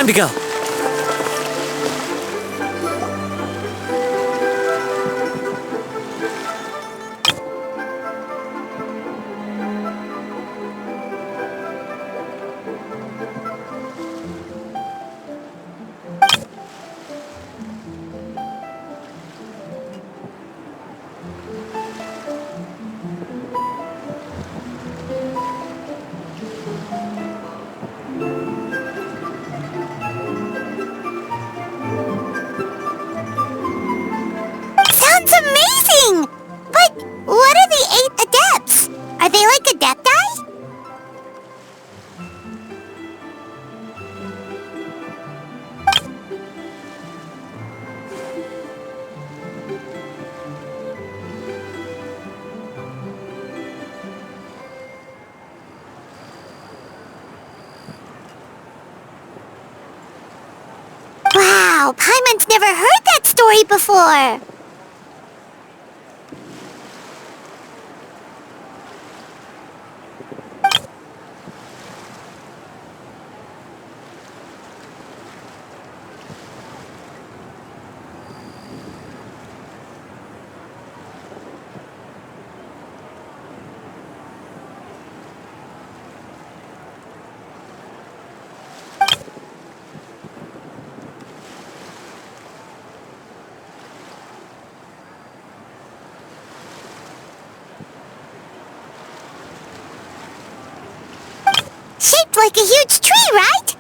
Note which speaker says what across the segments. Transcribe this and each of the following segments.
Speaker 1: Time to go.
Speaker 2: Sounds amazing! But what are the 8 adepts? Are they like adepti? Wow, Paimon's never heard that story before. Shaped like a huge tree, right?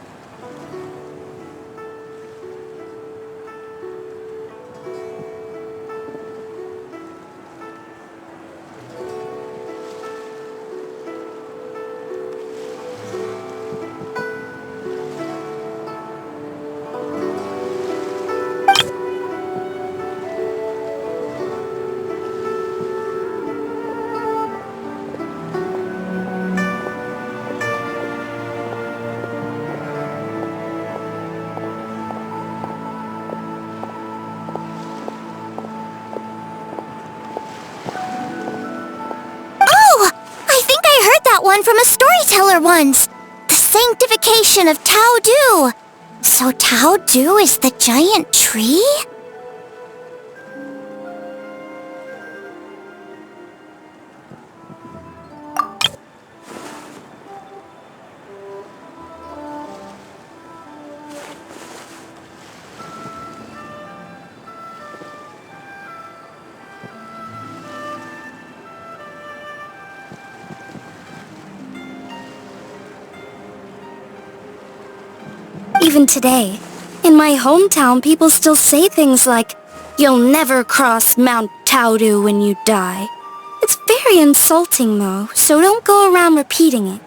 Speaker 2: One from a storyteller once. The sanctification of Tao Du. So Tao Du is the giant tree?
Speaker 3: Even today, in my hometown, people still say things like, "You'll never cross Mount Taodu when you die." It's very insulting, though, so don't go around repeating it.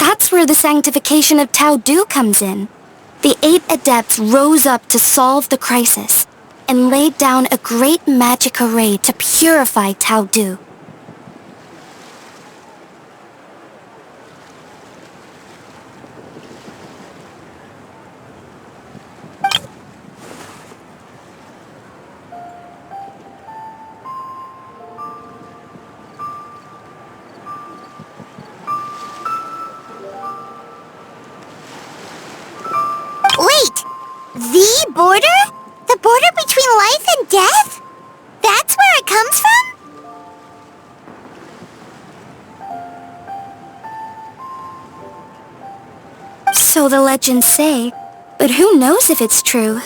Speaker 3: That's where the sanctification of Tao Du comes in. The 8 adepts rose up to solve the crisis and laid down a great magic array to purify Tao Du.
Speaker 2: The border? The border between life and death? That's where it comes from?
Speaker 3: So the legends say, but who knows if it's true?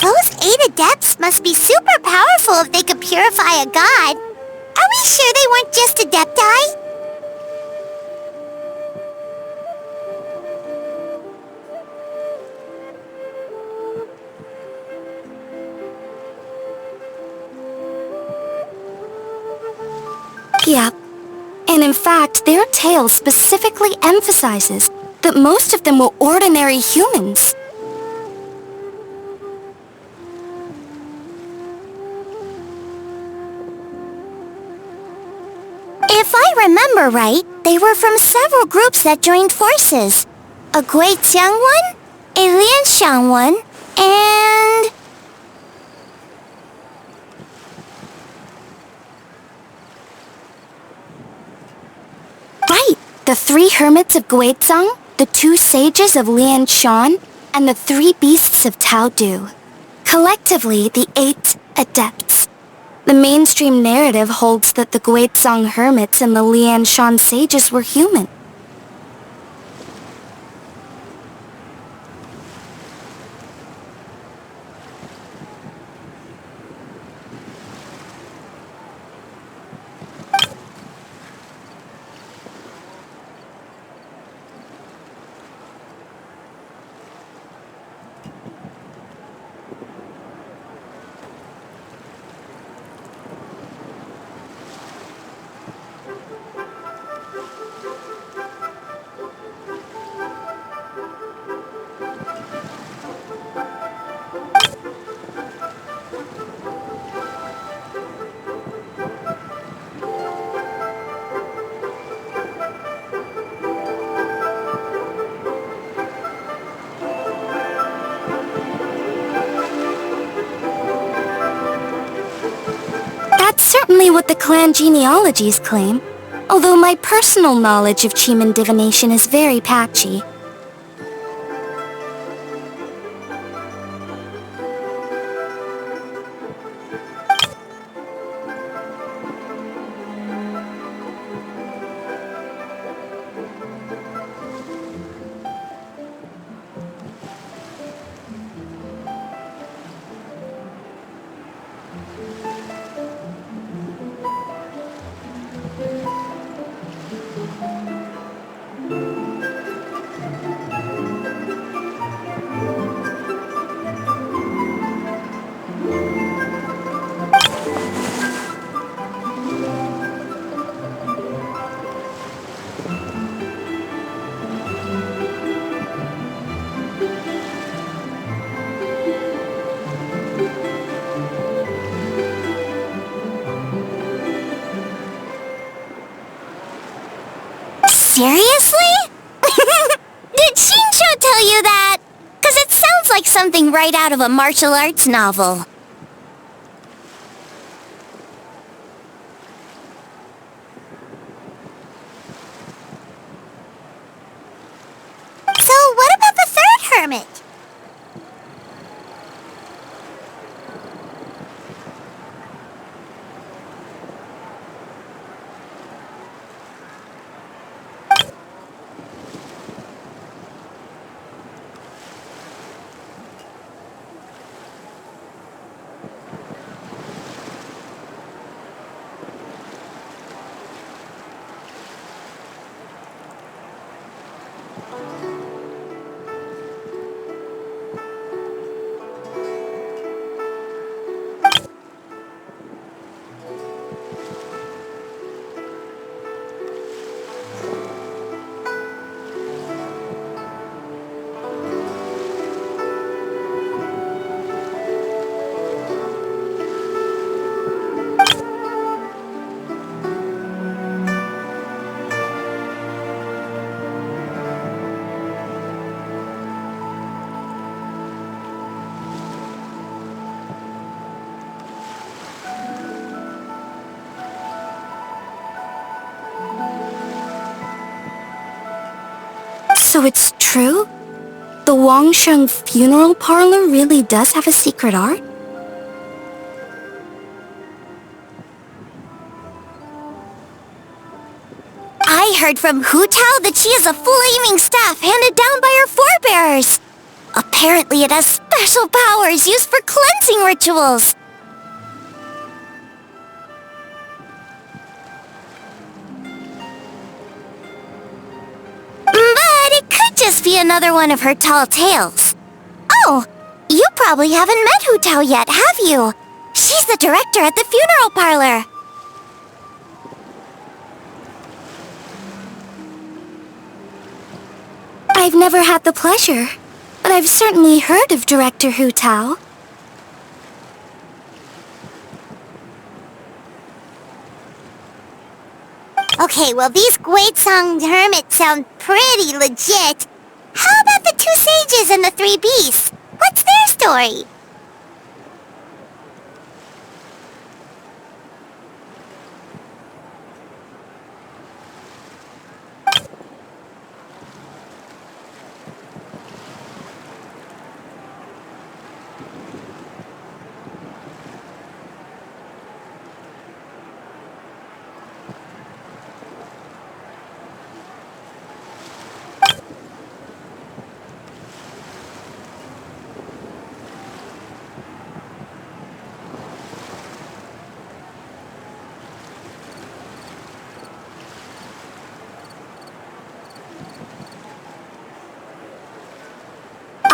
Speaker 2: Those 8 adepts must be super powerful if they could purify a god. Are we sure they weren't just adepti?
Speaker 3: Yep. And in fact, their tale specifically emphasizes that most of them were ordinary humans.
Speaker 2: If I remember right, they were from several groups that joined forces. A Keqing one, a Lianshan one, and...
Speaker 3: Right! The 3 hermits of Keqing, the 2 sages of Lianshan, and the 3 beasts of Taodu. Collectively, the 8 adepts. The mainstream narrative holds that the Keqing hermits and the Lianshan sages were human. That's certainly what the clan genealogies claim, although my personal knowledge of Chiman divination is very patchy.
Speaker 2: Seriously? Did Xingqiu tell you that? 'Cause it sounds like something right out of a martial arts novel. So what about the 3rd hermit?
Speaker 3: So it's true? The Wangsheng funeral parlor really does have a secret art?
Speaker 2: I heard from Hu Tao that she is a flaming staff handed down by her forebears. Apparently it has special powers used for cleansing rituals. But it could just be another one of her tall tales. Oh, you probably haven't met Hu Tao yet, have you? She's the director at the funeral parlor.
Speaker 3: I've never had the pleasure, but I've certainly heard of Director Hu Tao.
Speaker 2: Okay, well, these Guizhong hermits sound pretty legit. How about the two sages and the three beasts? What's their story?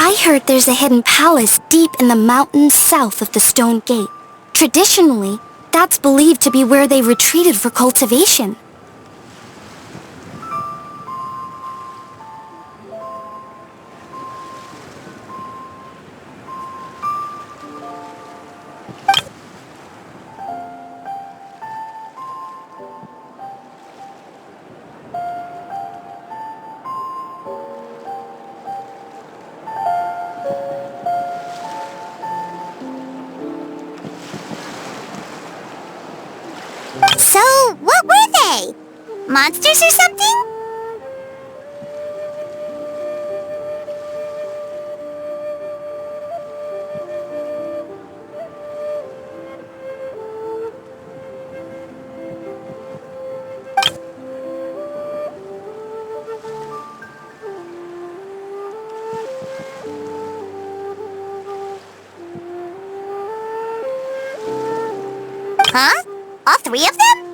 Speaker 3: I heard there's a hidden palace deep in the mountains south of the Stone Gate. Traditionally, that's believed to be where they retreated for cultivation.
Speaker 2: So, what were they? Monsters or something? Huh? All three of them?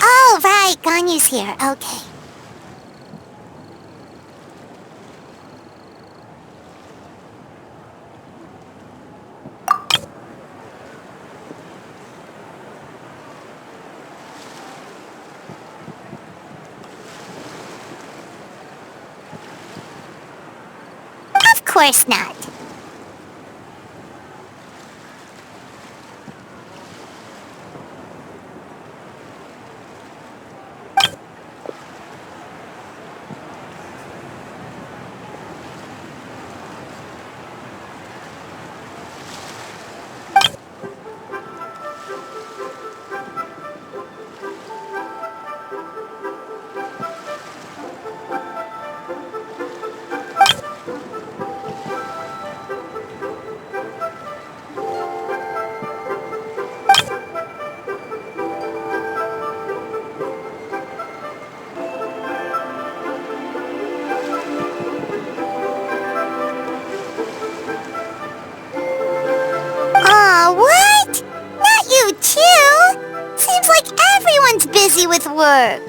Speaker 2: Oh, right, Ganyu's here. Okay. Of course not. Aw, what? Not you too? Seems like everyone's busy with work.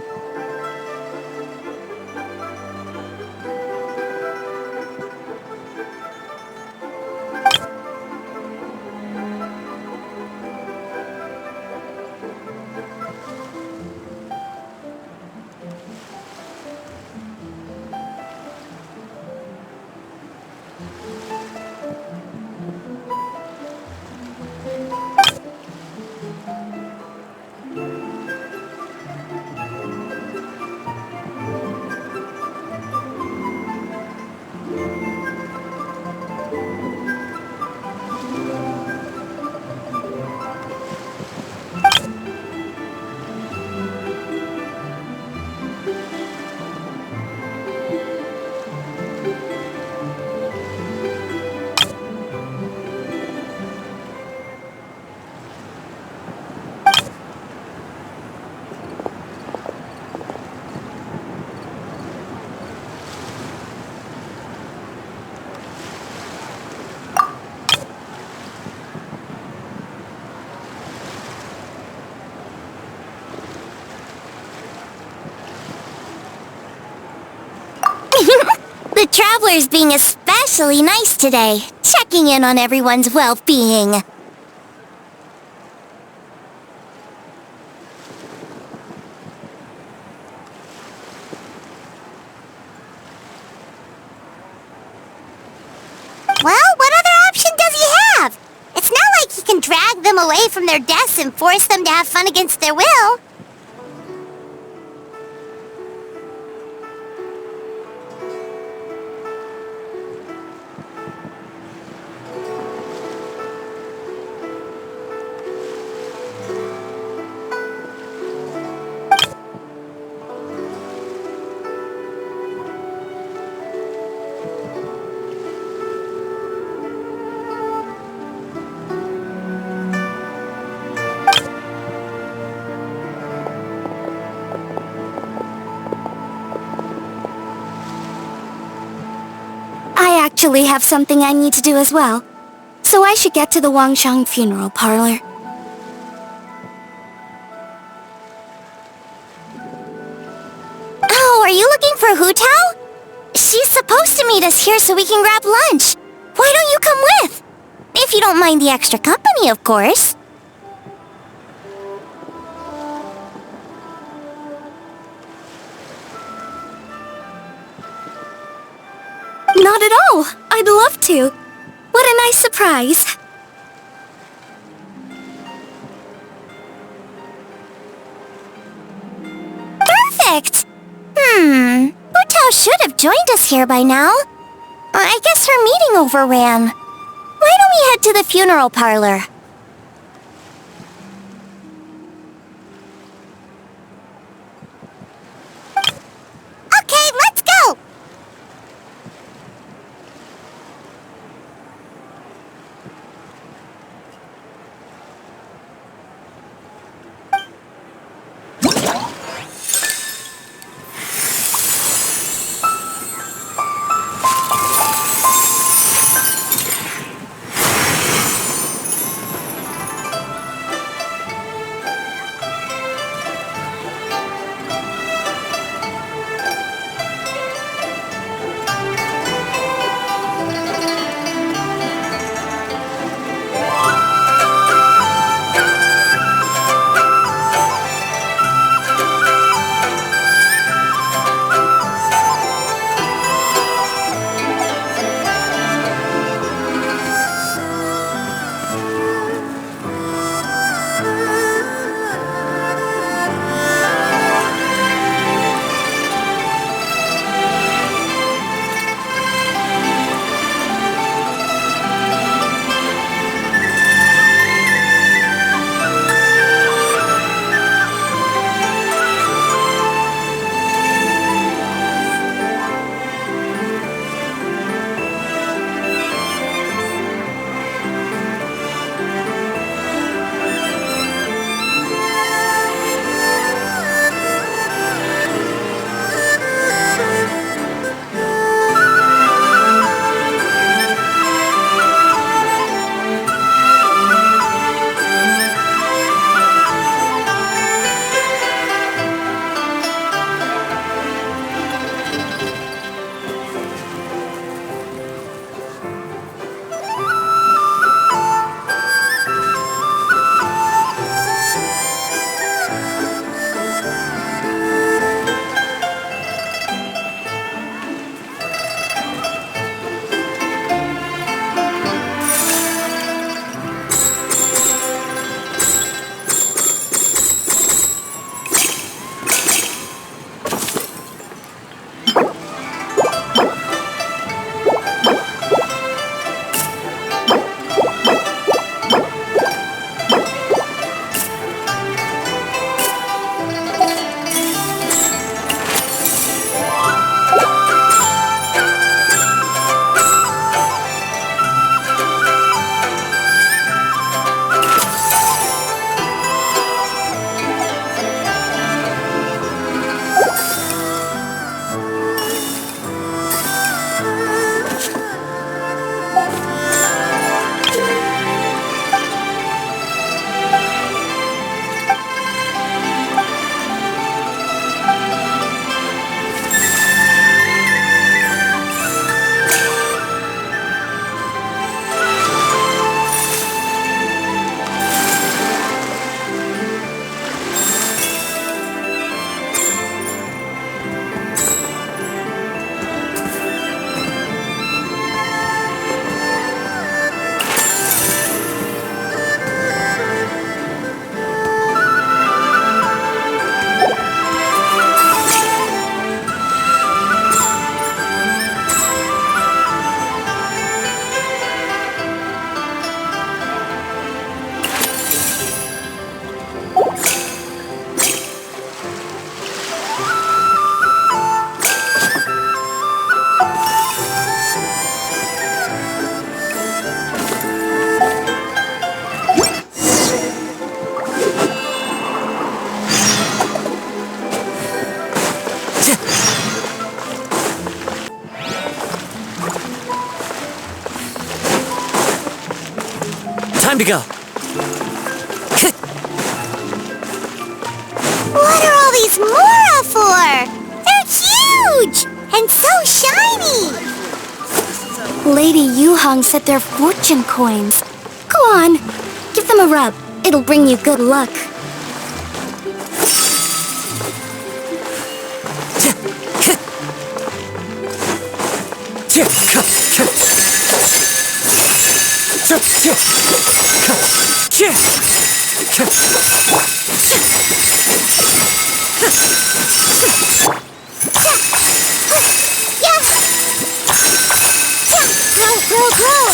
Speaker 2: traveler's being especially nice today, checking in on everyone's well-being. Well, what other option does he have? It's not like he can drag them away from their desks and force them to have fun against their will.
Speaker 3: I actually have something I need to do as well, so I should get to the Wangshang funeral parlor.
Speaker 2: Oh, are you looking for Hu Tao? She's supposed to meet us here so we can grab lunch. Why don't you come with? If you don't mind the extra company, of course.
Speaker 3: Not at all! I'd love to! What a nice surprise!
Speaker 2: Perfect! Hu Tao should have joined us here by now. I guess her meeting overran. Why don't we head to the funeral parlor? Okay, let's go!
Speaker 1: go.
Speaker 2: What are all these Mora for? They're huge! And so shiny!
Speaker 3: Lady Yuhong said they're fortune coins. Go on, give them a rub. It'll bring you good luck.
Speaker 2: Grow!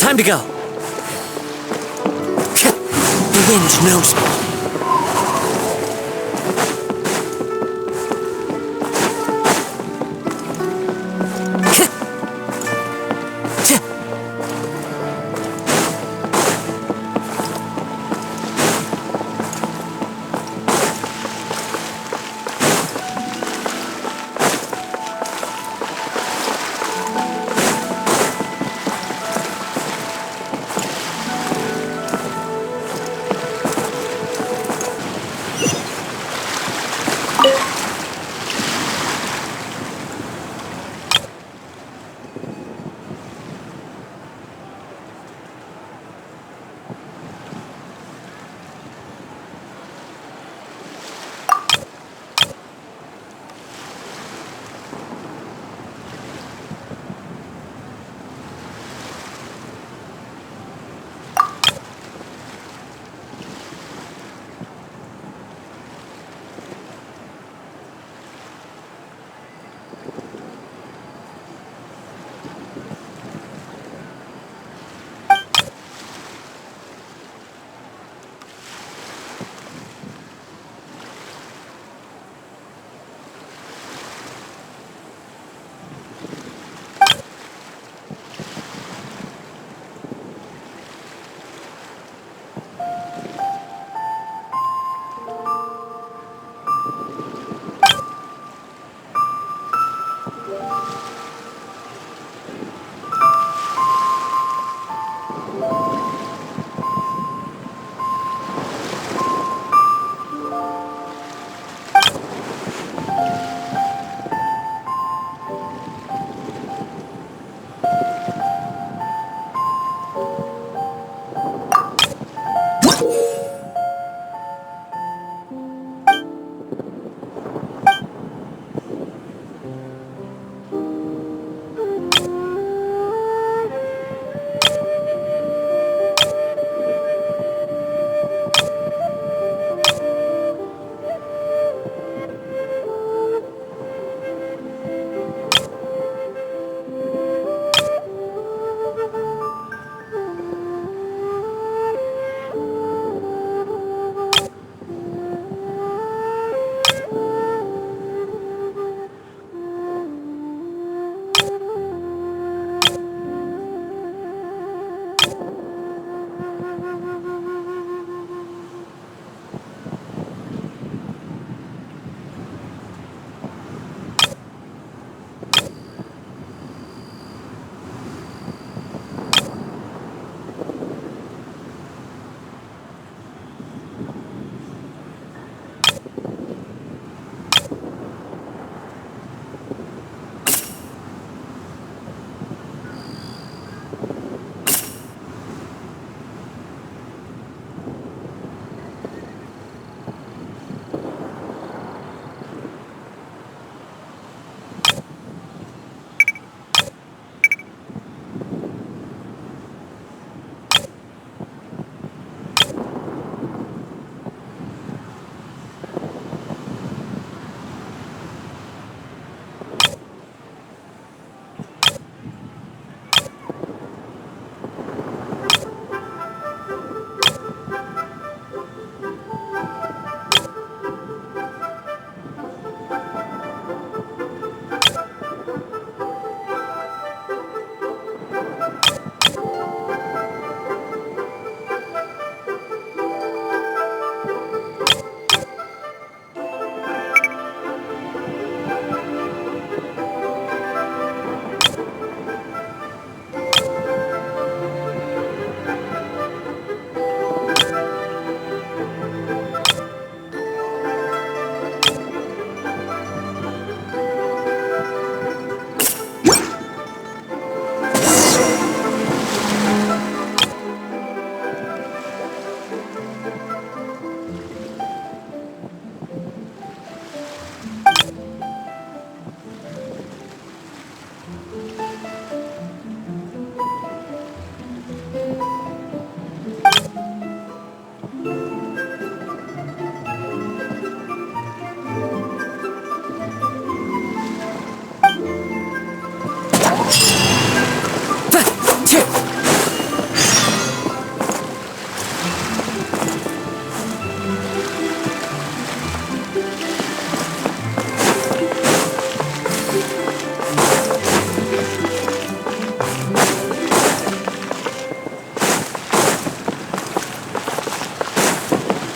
Speaker 1: Time to go. The wind knows me.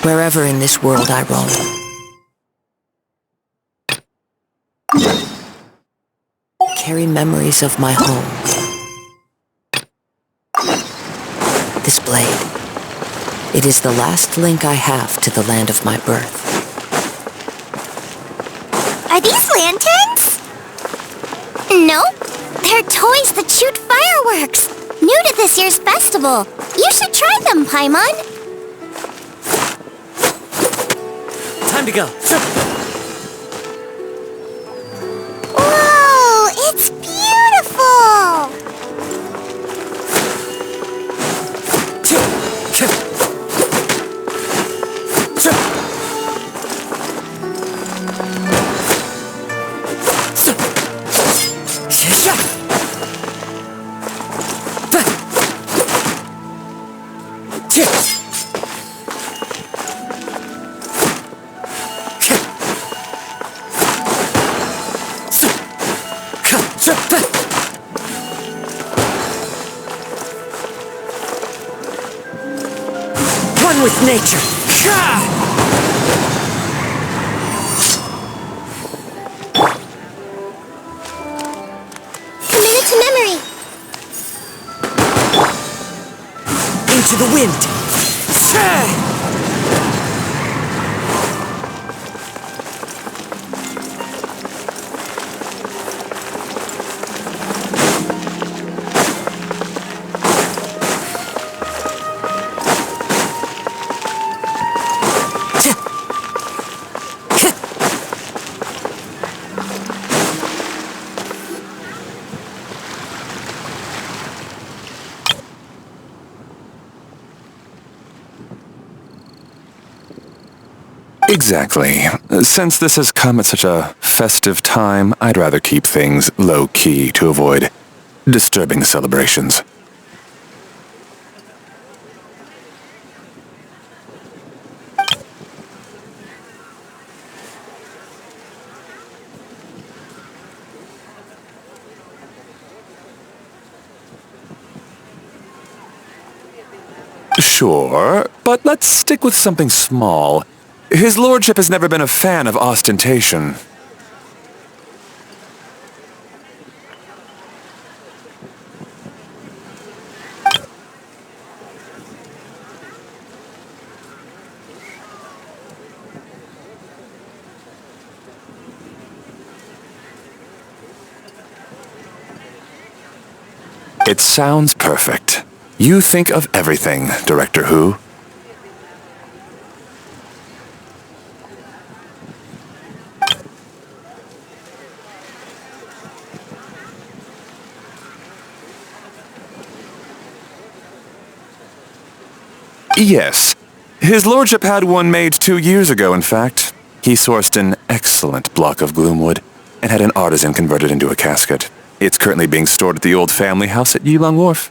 Speaker 1: wherever in this world I roam. Carry memories of my home. This blade, it is the last link I have to the land of my birth.
Speaker 2: Are these lanterns? Nope. They're toys that shoot fireworks. New to this year's festival. You should try them, Paimon.
Speaker 1: Time to go.
Speaker 2: Whoa, it's beautiful!
Speaker 1: One with nature.
Speaker 2: Commit it to memory.
Speaker 1: Into the wind.
Speaker 4: Exactly. Since this has come at such a festive time, I'd rather keep things low-key to avoid disturbing the celebrations. Sure, but let's stick with something small. His lordship has never been a fan of ostentation. It sounds perfect. You think of everything, Director Who. Yes. His lordship had one made 2 years ago, in fact. He sourced an excellent block of gloomwood and had an artisan convert it into a casket. It's currently being stored at the old family house at Yilong Wharf.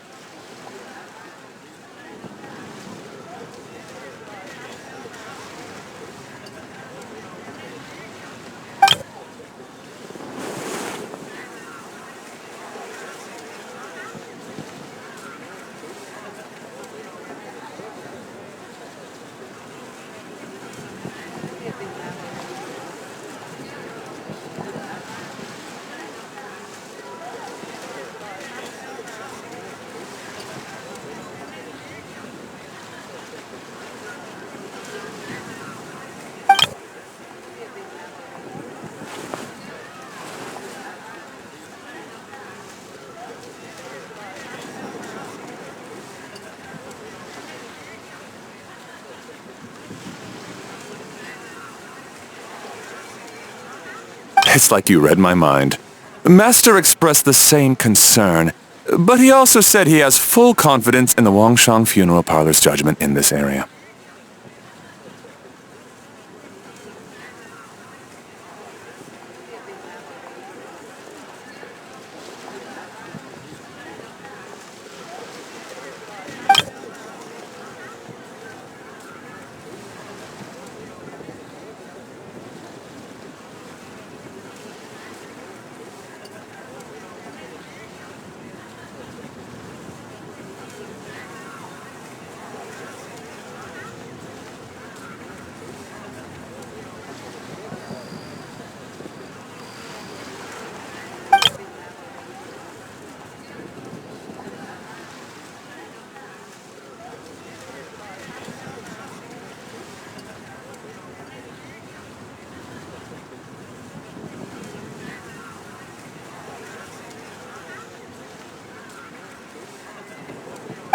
Speaker 4: It's like you read my mind. Master expressed the same concern, but he also said he has full confidence in the Wangshang Funeral Parlor's judgment in this area.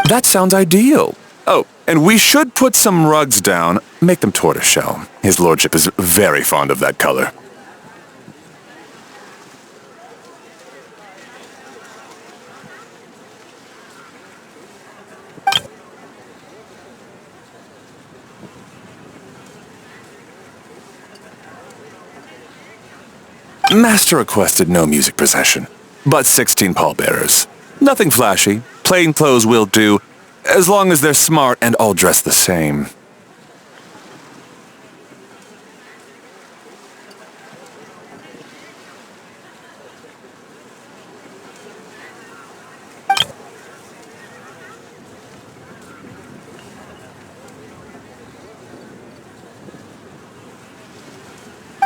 Speaker 4: That sounds ideal. Oh, and we should put some rugs down. Make them tortoiseshell. His lordship is very fond of that color. Master requested no music procession, but 16 pallbearers. Nothing flashy. Plain clothes will do, as long as they're smart and all dressed the same.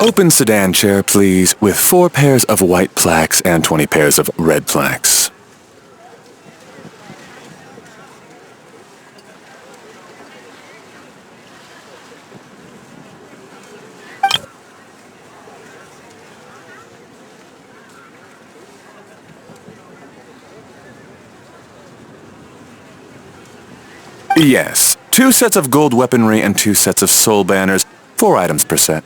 Speaker 4: Open sedan chair, please, with 4 pairs of white plaques and 20 pairs of red plaques. Yes, 2 sets of gold weaponry and 2 sets of soul banners, 4 items per set.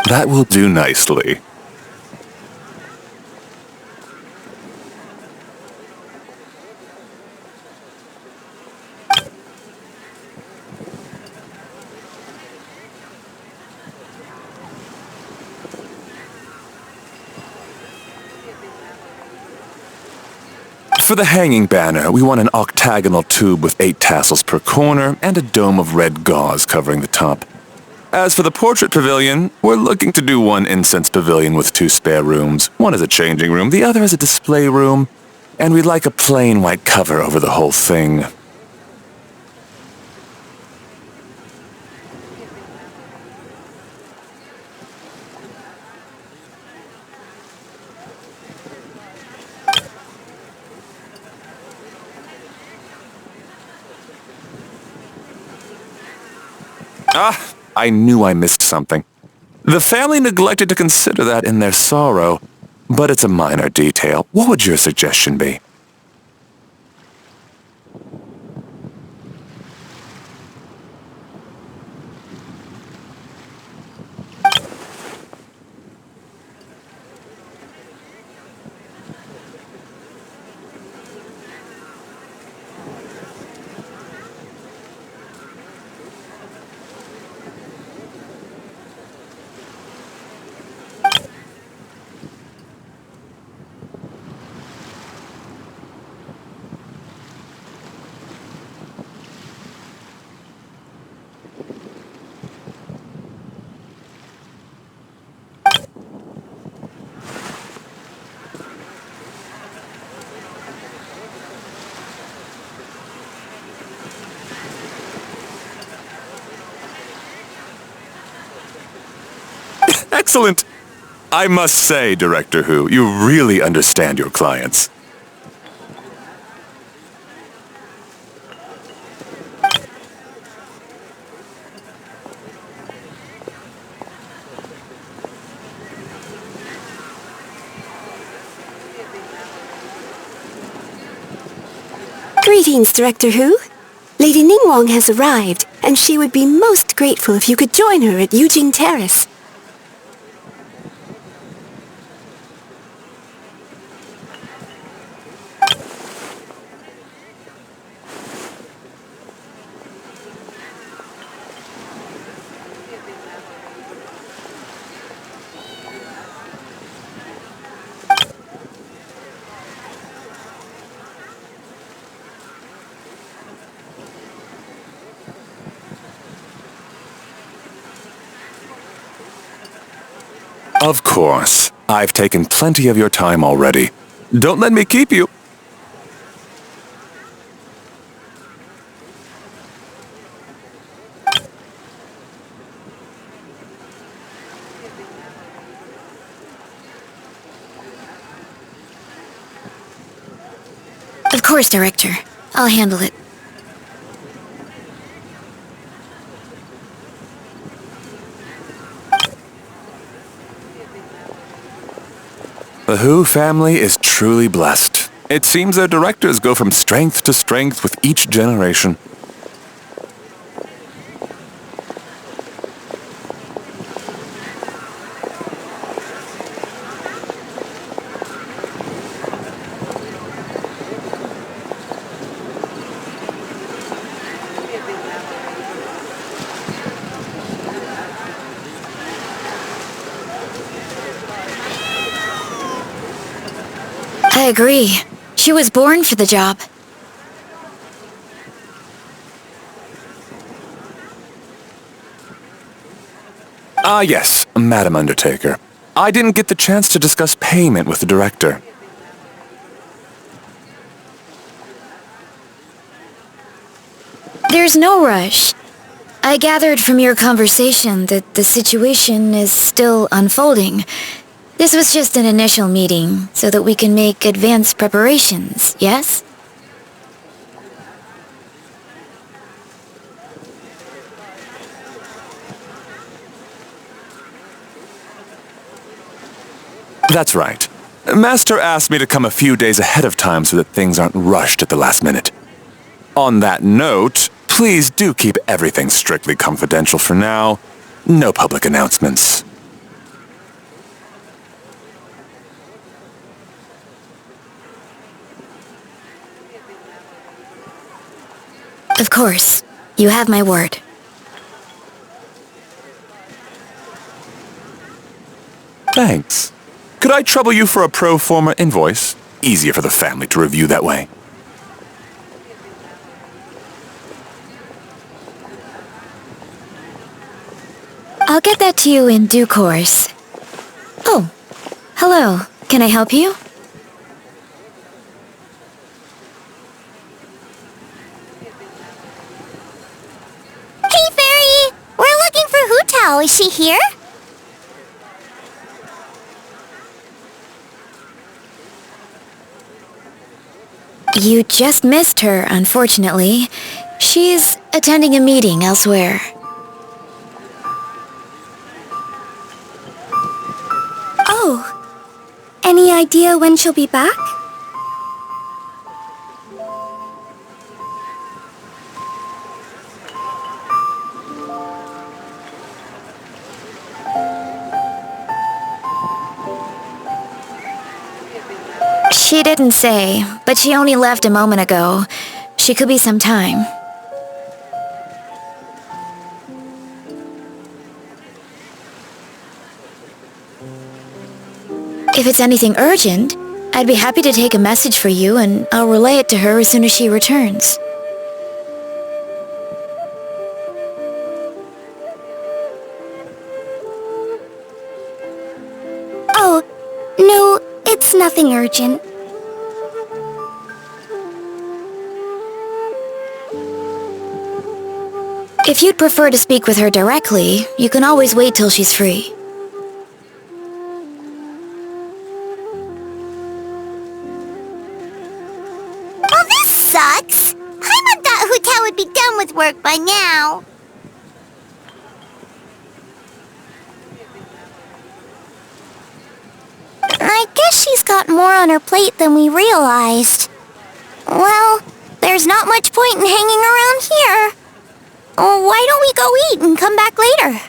Speaker 4: That will do nicely. For the hanging banner, we want an octagonal tube with 8 tassels per corner and a dome of red gauze covering the top. As for the portrait pavilion, we're looking to do 1 incense pavilion with 2 spare rooms. One is a changing room, the other is a display room, and we'd like a plain white cover over the whole thing. Ah! I knew I missed something. The family neglected to consider that in their sorrow, but it's a minor detail. What would your suggestion be? Excellent! I must say, Director Who, you really understand your clients.
Speaker 5: Greetings, Director Who. Lady Ningguang has arrived, and she would be most grateful if you could join her at Yujing Terrace.
Speaker 4: Of course. I've taken plenty of your time already. Don't let me keep you.
Speaker 3: course, Director. I'll handle it.
Speaker 4: The Hu family is truly blessed. It seems their directors go from strength to strength with each generation.
Speaker 3: I agree. She was born for the job.
Speaker 4: Ah, yes, Madam Undertaker. I didn't get the chance to discuss payment with the director.
Speaker 3: There's no rush. I gathered from your conversation that the situation is still unfolding. This was just an initial meeting, so that we can make advanced preparations, yes?
Speaker 4: That's right. Master asked me to come a few days ahead of time so that things aren't rushed at the last minute. On that note, please do keep everything strictly confidential for now. No public announcements.
Speaker 3: Of course. You have my word.
Speaker 4: Thanks. Could I trouble you for a pro forma invoice? Easier for the family to review that way.
Speaker 3: I'll get that to you in due course. Oh, hello. Can I help you?
Speaker 2: Hey, Fairy! We're looking for Hu Tao. Is she here?
Speaker 3: You just missed her, unfortunately. She's attending a meeting elsewhere.
Speaker 6: Oh. Any idea when she'll be back?
Speaker 3: She didn't say, but she only left a moment ago. She could be some time. If it's anything urgent, I'd be happy to take a message for you and I'll relay it to her as soon as she returns.
Speaker 6: Oh, no, it's nothing urgent.
Speaker 3: If you'd prefer to speak with her directly, you can always wait till she's free.
Speaker 2: Well, this sucks. I thought Hu Tao would be done with work by now. I guess she's got more on her plate than we realized. Well, there's not much point in hanging around here. Why don't we go eat and come back later?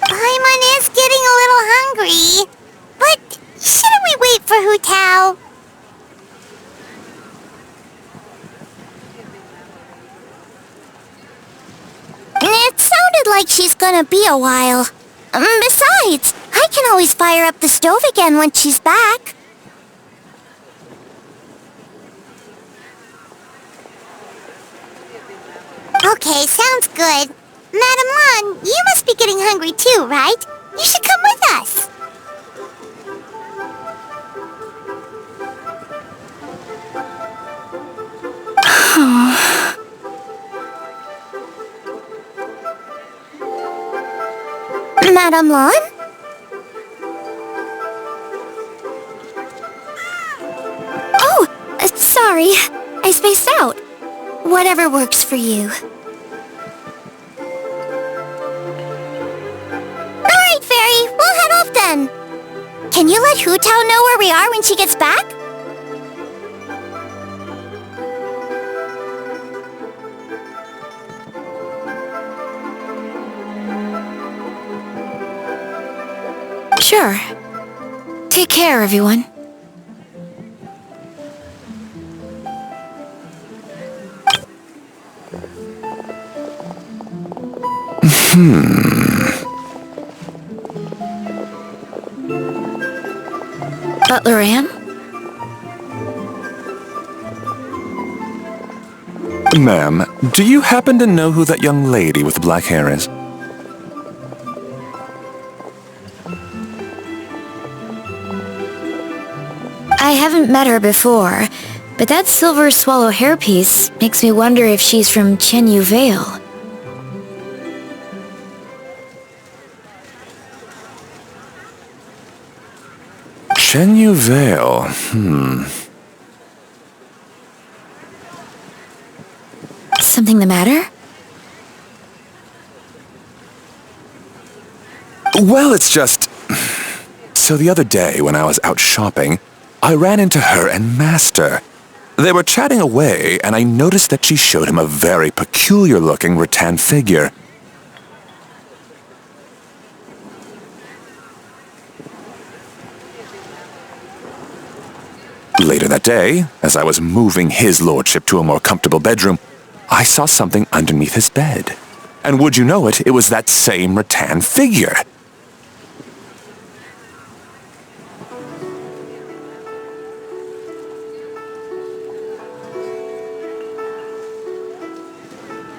Speaker 2: Paimon is getting a little hungry. But shouldn't we wait for Hu Tao? It sounded like she's gonna be a while. Besides, I can always fire up the stove again when she's back. Okay, sounds good. Madam Lan, you must be getting hungry too, right? You should come with us. Madame Lan?
Speaker 3: Oh, sorry. I spaced out. Whatever works for you.
Speaker 2: Alright, Fairy, we'll head off then. Can you let Hu Tao know where we are when she gets back?
Speaker 1: Sure. Take care, everyone. Butler Anne?
Speaker 4: Ma'am, do you happen to know who that young lady with the black hair is?
Speaker 1: I haven't met her before, but that silver swallow hairpiece makes me wonder if she's from Xingqiu Vale.
Speaker 4: Xingqiu Vale,
Speaker 1: Something the matter?
Speaker 4: Well, it's just... So the other day, when I was out shopping, I ran into her and Master. They were chatting away, and I noticed that she showed him a very peculiar-looking rattan figure. Later that day, as I was moving his lordship to a more comfortable bedroom, I saw something underneath his bed. And would you know it, it was that same rattan figure.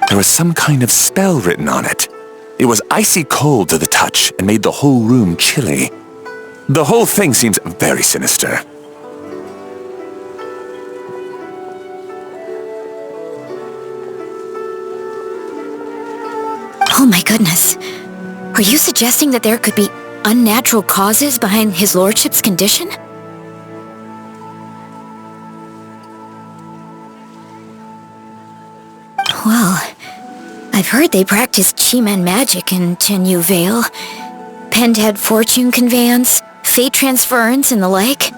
Speaker 4: There was some kind of spell written on it. It was icy cold to the touch and made the whole room chilly. The whole thing seems very sinister.
Speaker 1: Oh my goodness. Are you suggesting that there could be unnatural causes behind his lordship's condition? Well, I've heard they practice Chi-Man magic in Xingqiu Vale. Pendhead fortune conveyance, fate transference, and the like.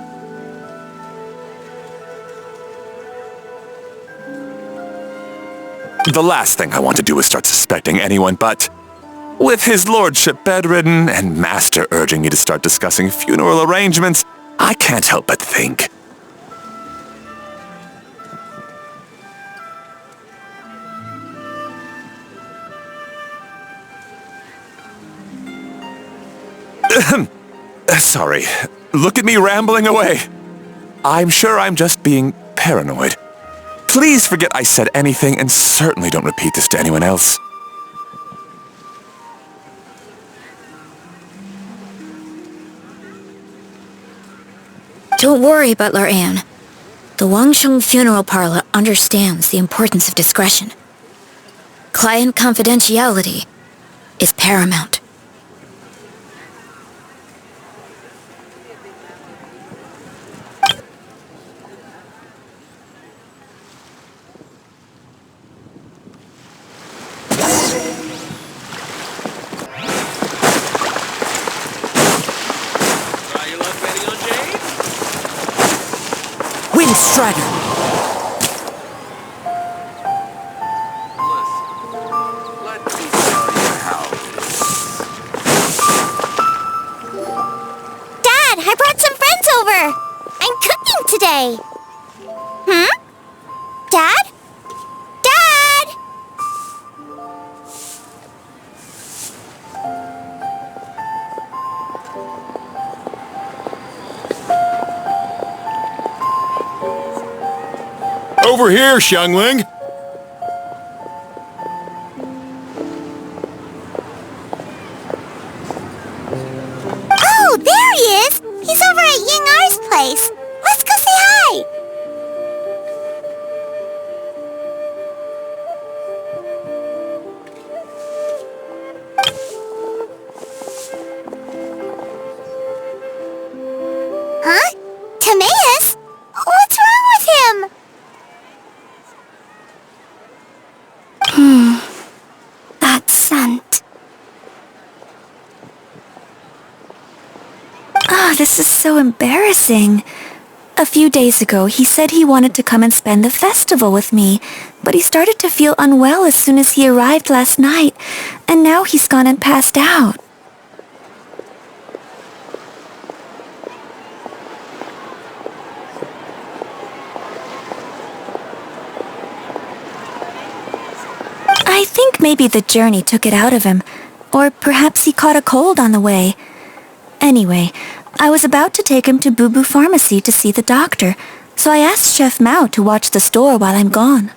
Speaker 4: The last thing I want to do is start suspecting anyone, but with his lordship bedridden and Master urging me to start discussing funeral arrangements, I can't help but think. Sorry. Look at me rambling away. I'm sure I'm just being paranoid. Please forget I said anything, and certainly don't repeat this to anyone else.
Speaker 1: Don't worry, Butler Anne. The Wangsheng Funeral Parlor understands the importance of discretion. Client confidentiality is paramount.
Speaker 7: Strider.
Speaker 2: Dad, I brought some friends over. I'm cooking today. Dad? Dad!
Speaker 8: Over here, Xiangling!
Speaker 2: Oh, there he is! He's over at Ying'er's place. Let's go say hi!
Speaker 1: Oh, this is so embarrassing. A few days ago, he said he wanted to come and spend the festival with me, but he started to feel unwell as soon as he arrived last night, and now he's gone and passed out. I think maybe the journey took it out of him, or perhaps he caught a cold on the way. Anyway, I was about to take him to Boo Boo Pharmacy to see the doctor, so I asked Chef Mao to watch the store while I'm gone.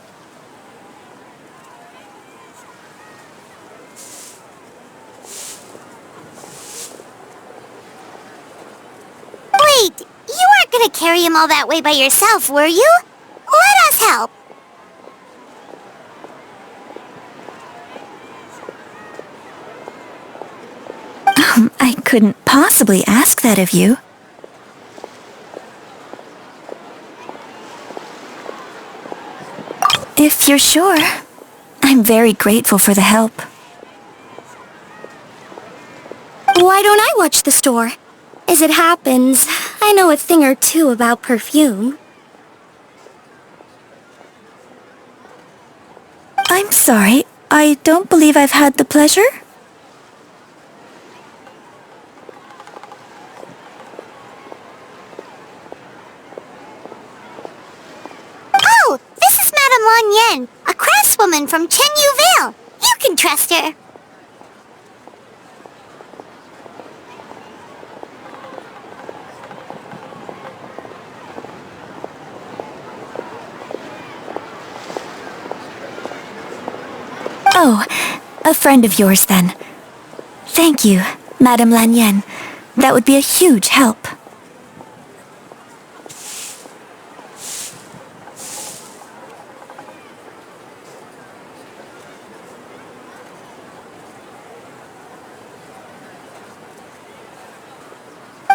Speaker 2: Wait, you weren't gonna carry him all that way by yourself, were you? Let us help.
Speaker 1: I couldn't possibly ask that of you. If you're sure, I'm very grateful for the help.
Speaker 3: Why don't I watch the store? As it happens, I know a thing or two about perfume.
Speaker 1: I'm sorry, I don't believe I've had the pleasure.
Speaker 2: Oh, this is Madame Lan Yen, a craftswoman from Chengqiu Vale. You can trust her.
Speaker 1: Oh, a friend of yours then. Thank you, Madame Lan Yen. That would be a huge help.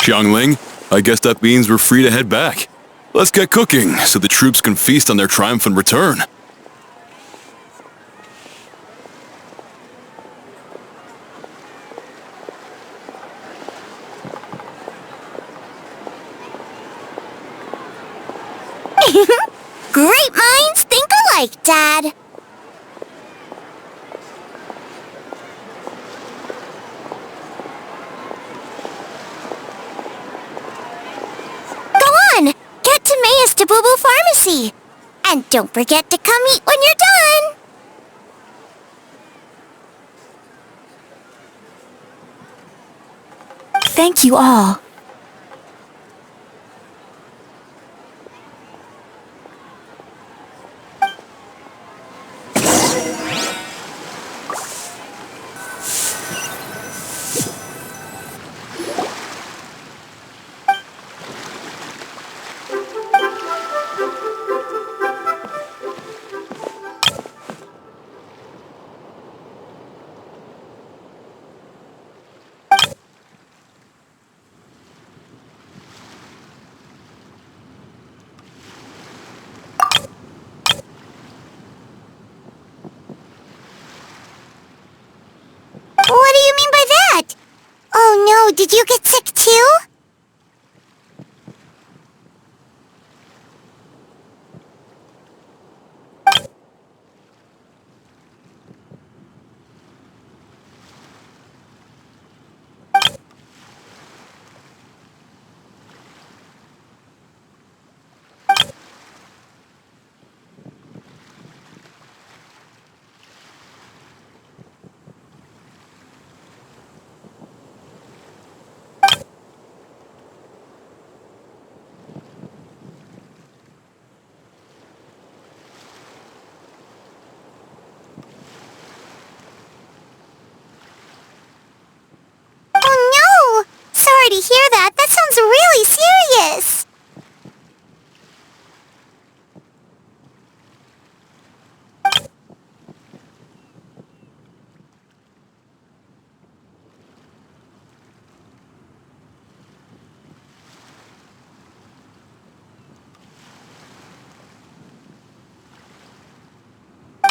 Speaker 8: Xiangling, I guess that means we're free to head back. Let's get cooking so the troops can feast on their triumphant return.
Speaker 2: Great minds think alike, Dad. Go on, get to May's to Boo Boo Pharmacy. And don't forget to come eat when you're done.
Speaker 1: Thank you all.
Speaker 2: What do you mean by that? Oh no, did you get sick too? Sorry to hear that. That sounds really serious.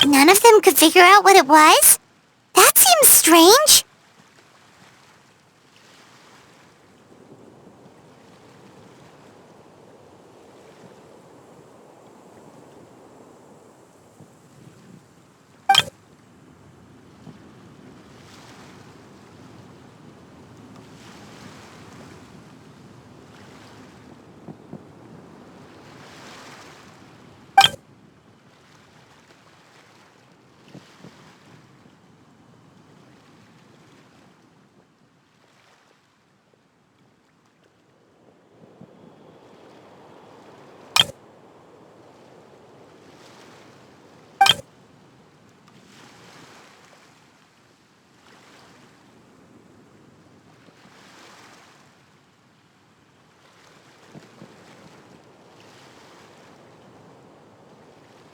Speaker 2: None of them could figure out what it was? That seems strange.